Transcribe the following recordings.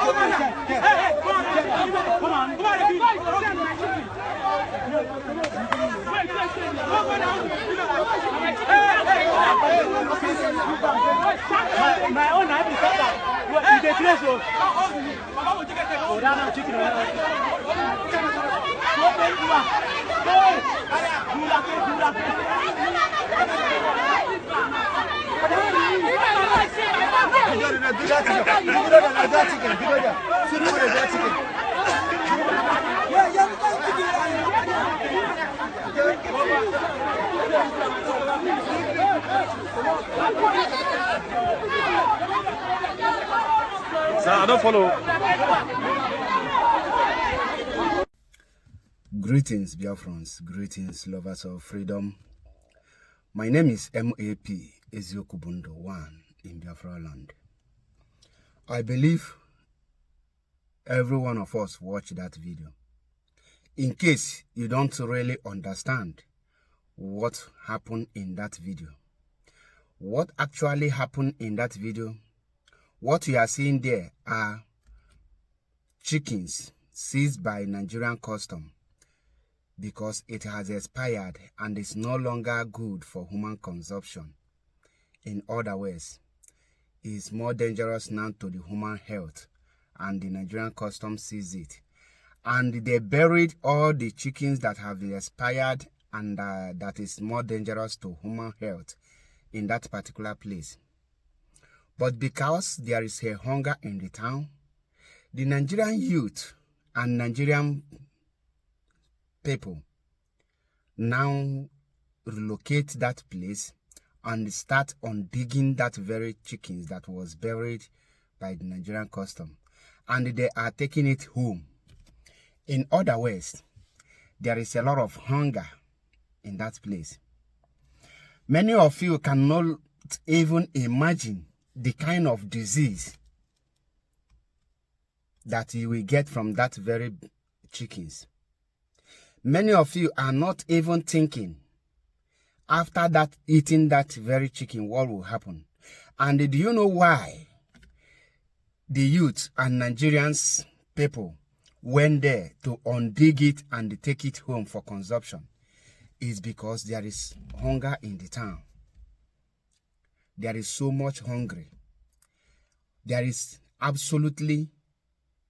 My own life is that. You dey craze o. Orana chicken. Sir, I don't follow. Greetings, Biafrans. Greetings, lovers of freedom. My name is MAP Eziokubundo 1 in Biafra land. I believe every one of us watched that video. In case you don't really understand what happened in that video, what actually happened in that video, what you are seeing there are chickens seized by Nigerian custom because it has expired and is no longer good for human consumption. In other words, it is more dangerous now to the human health, and the Nigerian custom sees it. And they buried all the chickens that have expired and that is more dangerous to human health in that particular place. But because there is a hunger in the town, the Nigerian youth and Nigerian people now relocate that place and start on digging that very chickens that was buried by the Nigerian custom, and they are taking it home. In other words, there is a lot of hunger in that place. Many of you cannot even imagine the kind of disease that you will get from that very chickens. Many of you are not even thinking after that eating that very chicken what will happen. And do you know why the youth and Nigerians people went there to undig it and take it home for consumption? Is because there is hunger in the town. There is so much hungry. There is absolutely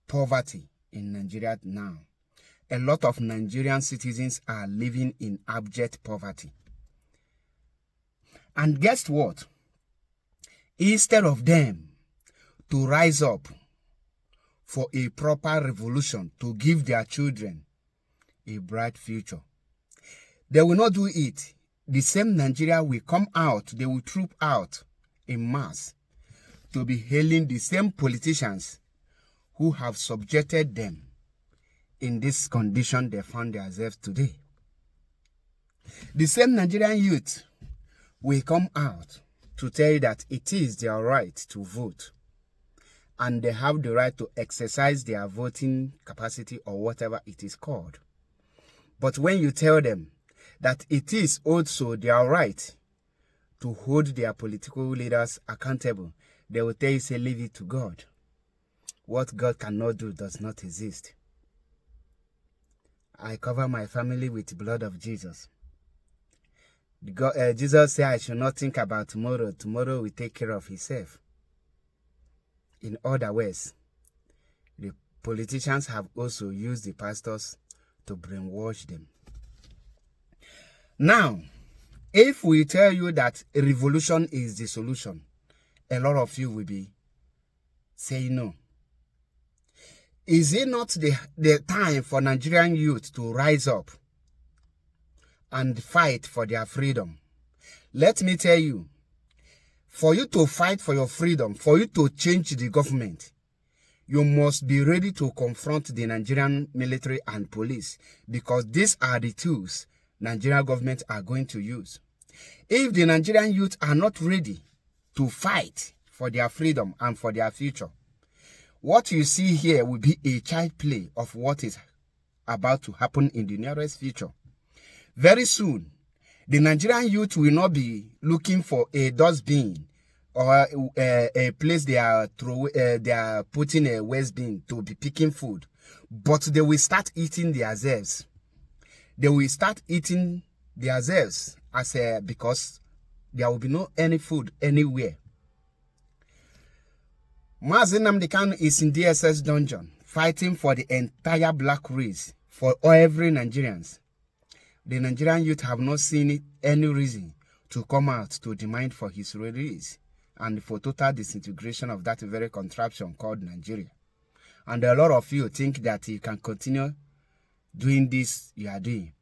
poverty in Nigeria now. A lot of Nigerian citizens are living in abject poverty. And guess what? Instead of them to rise up for a proper revolution to give their children a bright future, they will not do it. The same Nigeria will come out, they will troop out in mass to be hailing the same politicians who have subjected them in this condition they found themselves today. The same Nigerian youth will come out to tell you that it is their right to vote and they have the right to exercise their voting capacity or whatever it is called. But when you tell them that it is also their right to hold their political leaders accountable, they will tell you, say, leave it to God. What God cannot do does not exist. I cover my family with the blood of Jesus. Jesus said I should not think about tomorrow. Tomorrow will take care of itself. In other words, the politicians have also used the pastors to brainwash them. Now, if we tell you that revolution is the solution, a lot of you will be saying no. Is it not the time for Nigerian youth to rise up and fight for their freedom? Let me tell you, for you to fight for your freedom, for you to change the government, you must be ready to confront the Nigerian military and police, because these are the tools Nigerian government are going to use. If the Nigerian youth are not ready to fight for their freedom and for their future, what you see here will be a child play of what is about to happen in the nearest future. Very soon, the Nigerian youth will not be looking for a dustbin or a place they are putting a waste bin to be picking food, but they will start eating themselves. They will start eating themselves because there will be no any food anywhere. Mazi Nnamdi Kanu is in DSS dungeon fighting for the entire black race, for every Nigerians. The Nigerian youth have not seen any reason to come out to demand for his release and for total disintegration of that very contraption called Nigeria. And a lot of you think that you can continue doing this you are doing.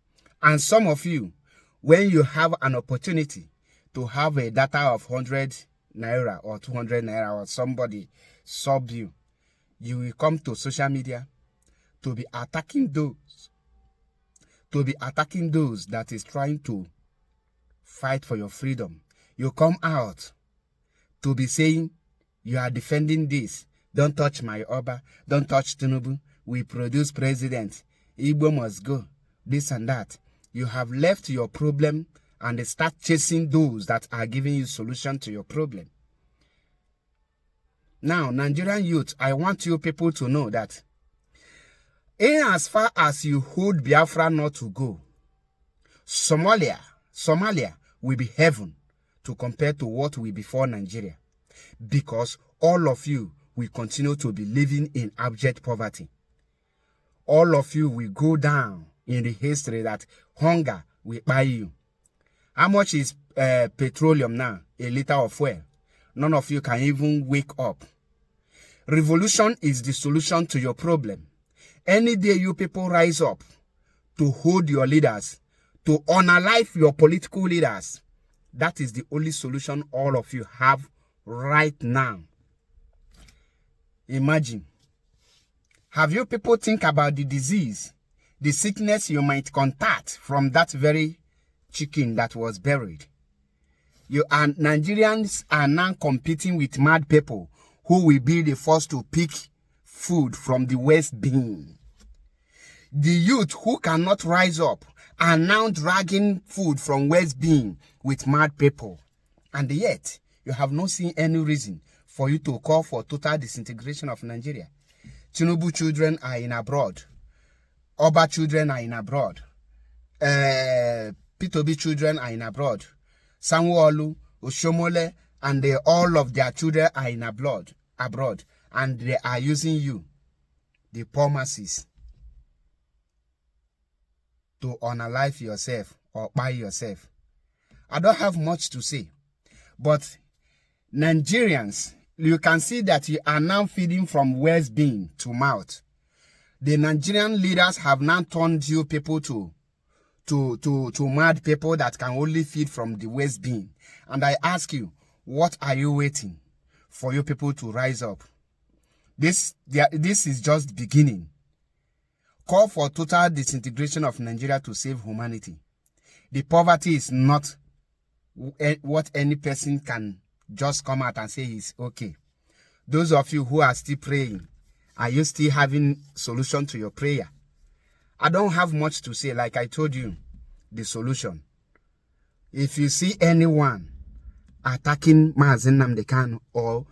And some of you, when you have an opportunity to have a data of 100 naira or 200 naira or somebody sub you, you will come to social media to be attacking those that is trying to fight for your freedom. You come out to be saying you are defending this. Don't touch my Oba. Don't touch Tinubu. We produce president. Igbo must go. This and that. You have left your problem and start chasing those that are giving you solution to your problem. Now, Nigerian youth, I want you people to know that in as far as you hold Biafra not to go, Somalia will be heaven to compare to what will be for Nigeria, because all of you will continue to be living in abject poverty. All of you will go down in the history that hunger will buy you. How much is petroleum now? A liter of fuel. None of you can even wake up. Revolution is the solution to your problem. Any day you people rise up to hold your leaders, to unalive your political leaders, that is the only solution all of you have right now. Imagine. Have you people think about the disease, the sickness you might contact from that very chicken that was buried? You and Nigerians are now competing with mad people who will be the first to pick food from the waste bin. The youth who cannot rise up are now dragging food from waste bin with mad people. And yet, you have not seen any reason for you to call for total disintegration of Nigeria. Tinubu children are in abroad. Oba children are in abroad. P2B children are in abroad. Sanwo-Olu, Oshomole, and all of their children are in abroad. And they are using you, the poor masses, to unalive yourself or buy yourself. I don't have much to say, but Nigerians, you can see that you are now feeding from waste bin to mouth. The Nigerian leaders have now turned you people to mad people that can only feed from the waste bin. And I ask you, what are you waiting for you people to rise up? This is just beginning. Call for total disintegration of Nigeria to save humanity. The poverty is not what any person can just come out and say is okay. Those of you who are still praying, are you still having solution to your prayer? I don't have much to say. Like I told you, the solution. If you see anyone attacking Mazi Nnamdi Kanu or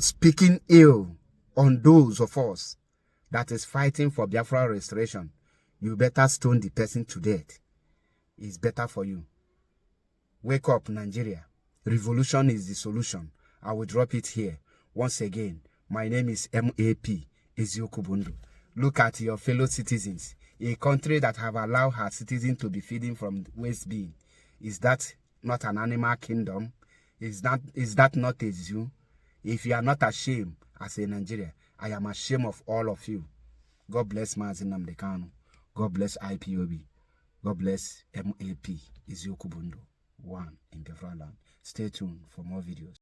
speaking ill on those of us that is fighting for Biafra restoration, you better stone the person to death. It's better for you. Wake up, Nigeria. Revolution is the solution. I will drop it here. Once again, my name is MAP Eziokwu. Look at your fellow citizens. A country that have allowed her citizens to be feeding from waste bin. Is that not an animal kingdom? Is that not a zoo? If you are not ashamed as a Nigeria, I am ashamed of all of you. God bless Mazi Nnamdi Kanu. God bless IPOB. God bless MAP Eziokwu 1 in Biafra land. Stay tuned for more videos.